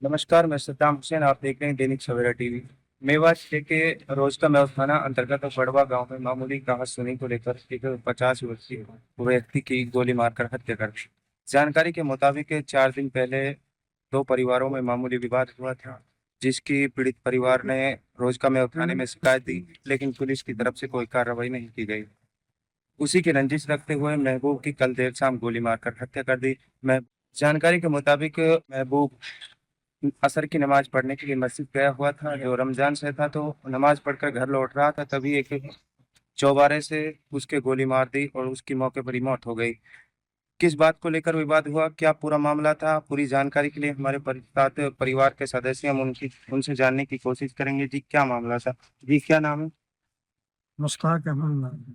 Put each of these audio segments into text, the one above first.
नमस्कार, मैं सद्दाम हुसैन। आप देख रहे हैं दैनिक सवेरा टीवी। मेवात जिले के रोज का मेवा थाना अंतर्गत बड़वा गांव में मामूली कहासुनी को लेकर एक 50 वर्षीय व्यक्ति की गोली मारकर हत्या कर दी। जानकारी के मुताबिक 4 दिन पहले दो परिवारों में मामूली विवाद हुआ था, जिसकी पीड़ित परिवार ने रोज का मेवा थाने में शिकायत दी, लेकिन पुलिस की तरफ से कोई कार्रवाई नहीं की गई। उसी की रंजिश रखते हुए महबूब की कल देर शाम गोली मारकर हत्या कर दी। मैं जानकारी के मुताबिक महबूब असर की नमाज पढ़ने के लिए मस्जिद गया हुआ था। जो रमजान से था, तो नमाज पढ़कर घर लौट रहा था, तभी एक चौबारे से उसके गोली मार दी और उसकी मौके पर ही मौत हो गई। किस बात को लेकर विवाद हुआ, क्या पूरा मामला था, पूरी जानकारी के लिए हमारे साथ परिवार के सदस्य हम उनकी उनसे जानने की कोशिश करेंगे। जी, क्या मामला था? जी, क्या नाम है? मुश्ताक अहमद नाम है।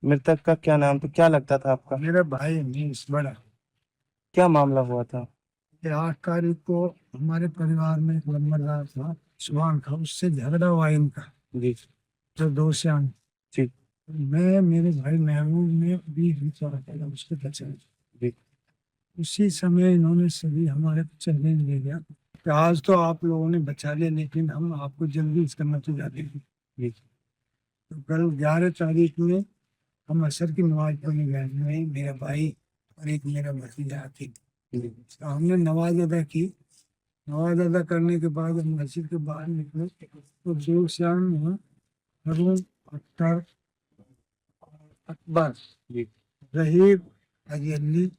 मृतक का क्या नाम था, क्या लगता था आपका? मेरा भाई है मीस बड़ा। क्या मामला हुआ था? ये 8 तारीख को हमारे परिवार में एक नंबरदार था, सुभान था, उससे झगड़ा हुआ इनका, जी। जो दोस्तान। जी। मैं मेरे भाई महबूब ने बीच में चढ़ा था उसके बचाने। जी। उसी समय इन्होंने सभी हमारे को चैलेंज ले लिया कि आज तो आप लोगों ने बचा लिया, लेकिन हम आपको जल्दी इसका नतीजा देंगे। जी। तो कल 11 तारीख में हम असर की नमाज पढ़ने गए, मैं, मेरा भाई और एक मेरा भतीजा आती। जी। तो हमने नमाज अदा की। नमाज अदा करने के बाद हम मस्जिद के बाहर निकले तो जो श्याम हरून, अख्तर, अकबर, जी। रहीब, हाजी अली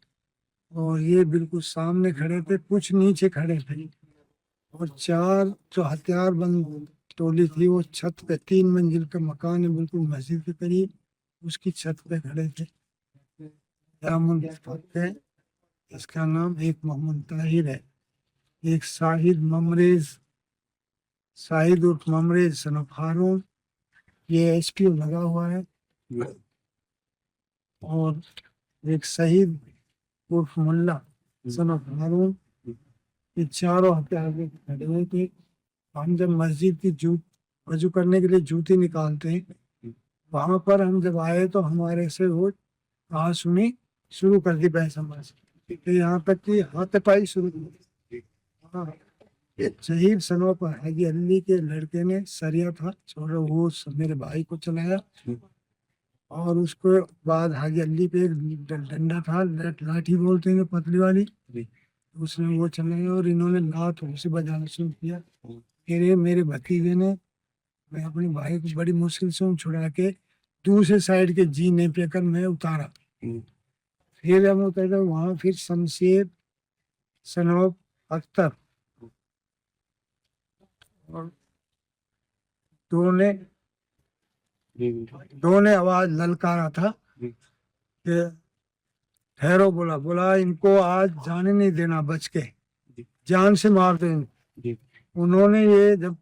और ये बिल्कुल सामने खड़े थे, कुछ नीचे खड़े थे। और चार जो हथियारबंद टोली थी वो छत पे, 3 मंजिल का मकान है बिल्कुल मस्जिद के करीब, उसकी छत पे खड़े थे। यामुन है, इसका नाम एक मोहम्मद ताहिर है, एक शाहिद उर्फ ममरेज सनफ हारून, ये एसपीओ लगा हुआ है। जी। और एक शहीद उर्फ मुल्ला सनफ हारून, ये चारों हथियार लेके खड़े हुए थे। हम जब मस्जिद की वजू करने के लिए जूती निकालते हैं, वहां पर हम जब आए तो हमारे से वो कहा सुनी शुरू कर दी बहस। तो यहाँ तक कि हाथापाई शुरू कर दी। हाँ, शहीद सनों पर हाजी अली के लड़के ने सरिया था छोड़ो, वो मेरे भाई को चलाया। और उसके बाद हाजी अली पे एक डंडा था, लाठी बोलते हैं पतली वाली, जी। उसने वो चलाया और इन्होंने लात से बजाना शुरू किया। फिर मेरे भतीजे ने, मैं अपने भाई को बड़ी मुश्किल से छुड़ा के दूसरे साइड के जीने पे कर मैं उतारा। फिर हम उतरे वहां, फिर शमशेर, सनोब, अख्तर और दो ने जी। दो ने आवाज ललकारा था जी। कि ठहरो, बोला बोला इनको आज जाने नहीं देना, बच के जी। जान से मार दो। जी। उन्होंने ये जब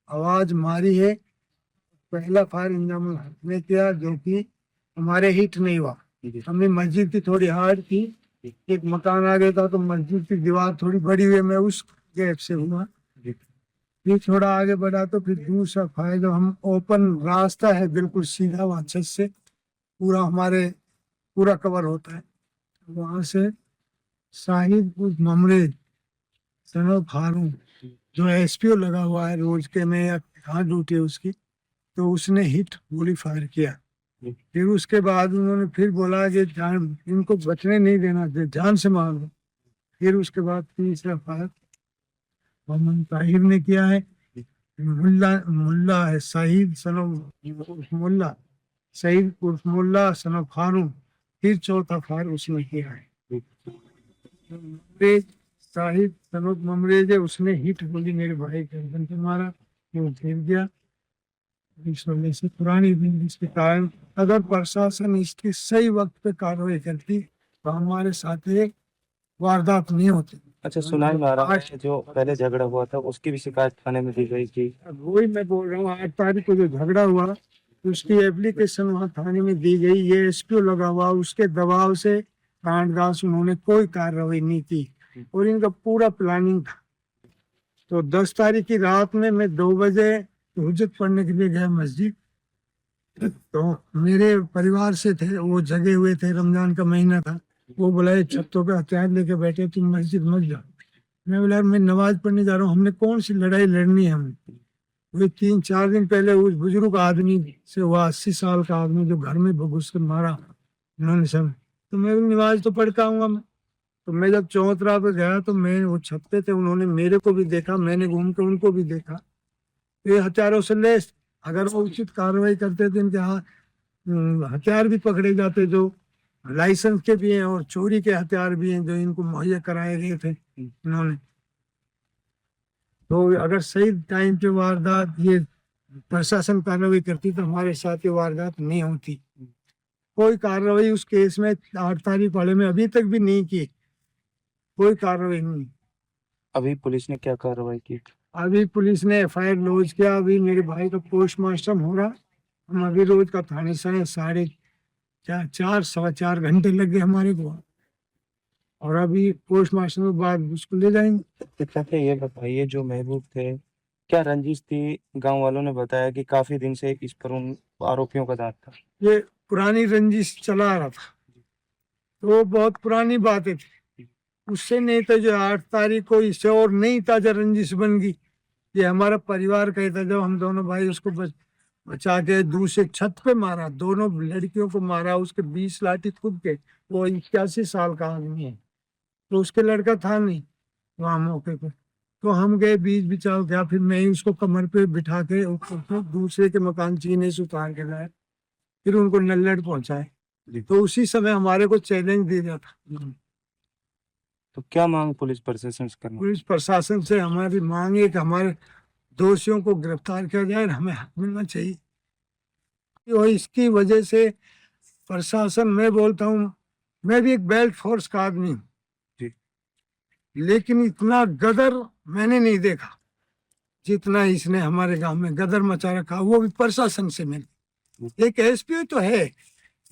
आवाज मारी है, पहला फायर इंजाम ने किया, जो कि हमारे हिट नहीं हुआ। जी। हमने मस्जिद की थोड़ी हार्ड की, एक मकान आ गया था तो मस्जिद की दीवार थोड़ी बड़ी हुई, मैं उस गैप से हुआ। जी। फिर थोड़ा आगे बढ़ा तो फिर दूसरा फायर, जब हम ओपन रास्ता है बिल्कुल सीधा, वहां छत से पूरा कवर होता है, वहां से शाहिद उस ममरे सनोफ हारून, जो एसपीओ लगा हुआ है रोज के में या कहाँ ड्यूटी है उसकी, तो उसने हिट गोली फायर किया। जी। फिर उसके बाद उन्होंने फिर बोला कि जान इनको बचने नहीं देना, जान से मार दो। फिर उसके बाद तीसरा फायर मोहम्मद ताहिर ने किया है। मुल्ला मुल्ला है शहीद सनम मुल्ला, शहीद उर्फ मुल्ला सनफ हारून, फिर चौथा फायर उसने किया है। ममरेज, शाहिद सनफ ममरेज है, उसने हिट गोली मेरे भाई के गर्दन पे मारा, वो गिर गया। इस वजह से पुरानी रंजिश के कारण अगर प्रशासन इसकी सही वक्त पे कार्रवाई करती तो हमारे साथ ये वारदात नहीं होती। अच्छा, सुनाई में आ रहा है जो पहले झगड़ा हुआ था उसकी भी शिकायत थाने में दी गई थी। अब वही मैं बोल रहा हूँ, 8 तारीख को जो झगड़ा हुआ उसकी एप्लीकेशन वहाँ थाने में दी गई, ये एसपीओ लगा हुआ, उसके दबाव से कांडदास उन्होंने कोई कार्रवाई नहीं की और इनका पूरा प्लानिंग था। तो 10 तारीख की रात में मैं 2 बजे हुज्जत पढ़ने के लिए गया मस्जिद, तो मेरे परिवार से थे, वो जगे हुए थे, रमजान का महीना था। वो बोला ये छत्तों पे हथियार लेके बैठे, तुम मस्जिद मत जाओ। मैं बोला यार मैं नमाज पढ़ने जा रहा हूँ, हमने कौन सी लड़ाई लड़नी है हमें। वे 3-4 दिन पहले उस बुजुर्ग आदमी से हुआ, 80 साल का आदमी जो घर में घुस कर मारा उन्होंने सब, तो मैं भी नमाज तो पढ़ के आऊंगा मैं। तो मैं जब चौतरा पे गया तो मैं वो छत पे थे, उन्होंने मेरे को भी देखा, मैंने घूम के उनको भी देखा। ये हथियारों से लैस, अगर वो उचित कार्रवाई करते तो इनके हाथ हथियार भी पकड़े जाते जो लाइसेंस के भी हैं और चोरी के हथियार भी हैं जो इनको मुहैया कराए गए थे इन्होंने। तो अगर सही टाइम पे वारदात ये प्रशासन कार्रवाई करती तो हमारे साथ ये वारदात नहीं होती। कोई कार्रवाई उस केस में 8 तारीख वाले में अभी तक भी नहीं की, कोई कार्रवाई नहीं। अभी पुलिस ने क्या कार्रवाई की? अभी पुलिस ने FIR लॉन्च किया, अभी मेरे भाई का पोस्टमार्टम हो रहा। हम अभी रोज का थाने से 4:30-4 घंटे लग गए हमारे को, और अभी पोस्टमार्टम के बाद उसको ले जाएंगे। चाचा ये बताइए, जो महबूब थे, क्या रंजिश थी? गांव वालों ने बताया कि काफी दिन से इस पर उन आरोपियों का दांत था। ये पुरानी रंजिश चला आ रहा था, तो बहुत पुरानी बातें थी, उससे नहीं था जो 8 तारीख को इससे और नहीं था जो रंजिश बन गई। ये हमारा परिवार का ही था, जब हम दोनों भाई उसको बचा के दूसरे छत पे मारा, दोनों लड़कियों को मारा, उसके 20 लाठी खुद के। वो 81 साल का आदमी है, तो उसके लड़का था नहीं वहाँ मौके पे। तो हम गए बीच बिचाव गया, फिर मैं ही उसको कमर पे बिठा के उसको दूसरे के मकान चीने से उतार के लाए, फिर उनको नल्लड़ पहुंचाए। तो उसी समय हमारे को चैलेंज दे दिया था। तो क्या मांग पुलिस प्रशासन से करना? पुलिस प्रशासन से हमारी मांग है कि हमारे दोषियों को गिरफ्तार किया जाए, हमें हक मिलना चाहिए। और इसकी वजह से प्रशासन, मैं बोलता हूँ, मैं भी एक बेल्ट फोर्स का आदमी हूँ, लेकिन इतना गदर मैंने नहीं देखा जितना इसने हमारे गांव में गदर मचा रखा, वो भी प्रशासन से। मैंने एक SP तो है,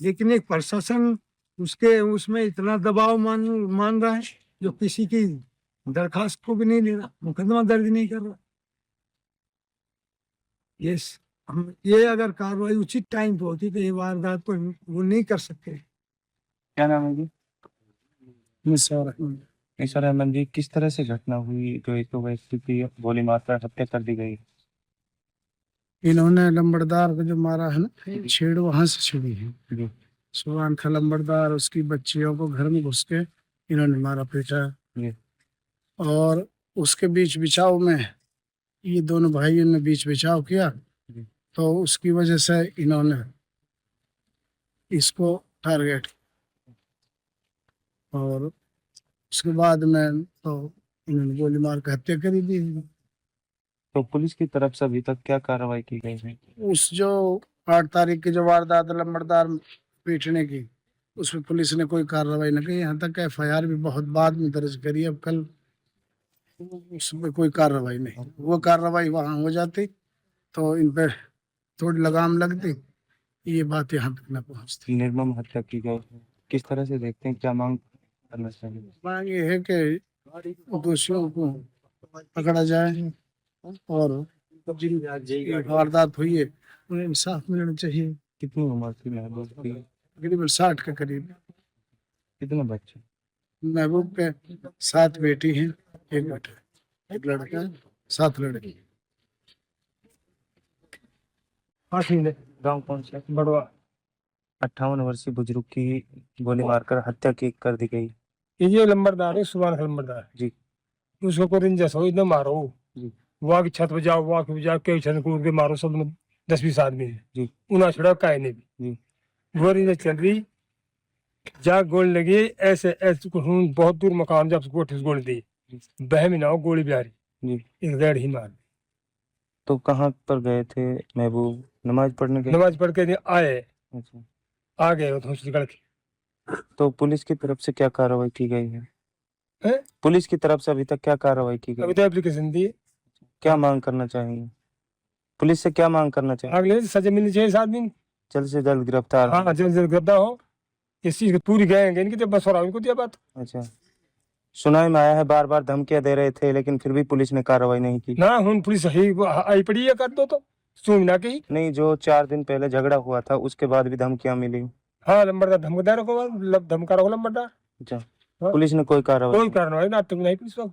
लेकिन एक प्रशासन उसके उसमें इतना दबाव मान रहा है जो किसी की दरखास्त को भी नहीं ले रहा, मुकदमा दर्ज नहीं कर रहा। हम ये अगर कार्रवाई उचित टाइम पे होती तो ये वारदात को वो नहीं कर सकते। क्या नाम है जी? निसार अहमद जी, किस तरह से घटना हुई जो एक व्यक्ति की गोली मारकर हत्या कर दी गई? इन्होंने लंबड़दार को जो मारा है ना, छेड़ वहां से छिड़ी है। जी। सुभान था लंबड़दार, उसकी बच्चियों को घर में घुस के इन्होंने मारा पीटा। जी। और उसके बीच बिचाव में ये दोनों भाइयों ने बीच बिचाव किया, तो उसकी वजह से इन्होंने इसको टारगेट, और उसके बाद में तो इन्होंने गोली मार कर हत्या करी दी। तो पुलिस की तरफ से अभी तक क्या कार्रवाई की गई है? उस जो 8 तारीख की जो वारदात लंबड़दार पीटने की, उसमें पुलिस ने कोई कार्रवाई न की। यहाँ तक FIR भी बहुत बाद में दर्ज करी, अब कल उसमें कोई कार्रवाई नहीं। वो कार्रवाई वहाँ हो जाती तो इन पे थोड़ी लगाम लगती, ये बात यहाँ तक न पहुँचती। निर्मम हत्या की गई है, किस तरह से देखते हैं? क्या मांग करना चाहिए? मांग ये है कि दोषियों को पकड़ा जाए, और जिन वारदात हुई है उन्हें इंसाफ मिलना चाहिए। कितनी उम्र थी महबूब की? तकरीबन 60 के करीब। कितने बच्चे? महबूब के 7 बेटी हैं, एक बेटा, एक लड़का, 7 लड़की। गांव कौन सा? बड़वा। 58 वर्षीय बुजुर्ग की गोली मारकर हत्या की कर दी गई। ये लंबड़दार है, सुभान लंबड़दार जी। उसको को रिंजस हो, इतना मारो जी। वहाँ की छत पे जाओ, वहाँ की जाओ, कई छत कूद के मारो, सब 10-20 आदमी है जी। उन्हें छड़ा काय ने भी जी। वो रिंजस चल रही, जा गोली लगी ऐसे ऐसे बहुत दूर मकान, जब कोठे से गोली दी, बहमी ना हो गोली बिहारी जी। एक रेड ही मार। तो कहाँ पर गए थे महबूब? नमाज पढ़ने गए? नमाज पढ़ के आए, अच्छा। आ गए हॉस्पिटल के। तो पुलिस की तरफ से क्या कार्रवाई की गई है? हैं? पुलिस की तरफ से अभी तक क्या कार्रवाई की अभी गई? तो एप्लीकेशन दी, क्या मांग करना चाहेंगे? पुलिस से क्या मांग करना चाहिए? अगले सजा मिलनी चाहिए 7 दिन। जल्द से जल्द गिरफ्तार हो। हाँ, जल्द से जल्द गिरफ्तार हो, इस चीज की पूरी गएंगे इनकी, तो बस हो रहा इनको दिया बात। अच्छा, सुनाई में आया है बार बार धमकियां दे रहे थे, लेकिन फिर भी पुलिस ने कार्रवाई नहीं की। ना हुन पुलिस सही आई पड़ी है, कर दो तो सुन ना कही। नहीं, जो 4 दिन पहले झगड़ा हुआ था उसके बाद भी धमकियां मिली। हाँ, लंबड़दार धमकदार को धमका रहो लंबड़दार। अच्छा, हाँ। पुलिस ने कोई कार्रवाई कोई कार्रवाई ना तक नहीं पुलिस को।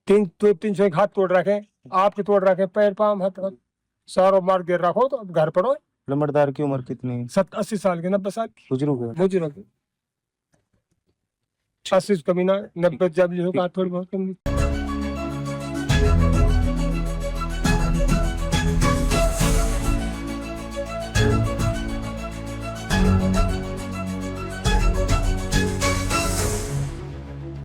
तीन सौ एक हाथ तोड़ रखे, आपके तोड़ रखे, पैर पाम हाथ हाथ सारो मार गिर रखो, तो अब घर पड़ो। लंबड़दार की उम्र कितनी है? 80 साल के, 90 साल की बुजुर्ग है। बुजुर्ग, 80 से कमी ना, 90 जब जो का थोड़ी बहुत कमी।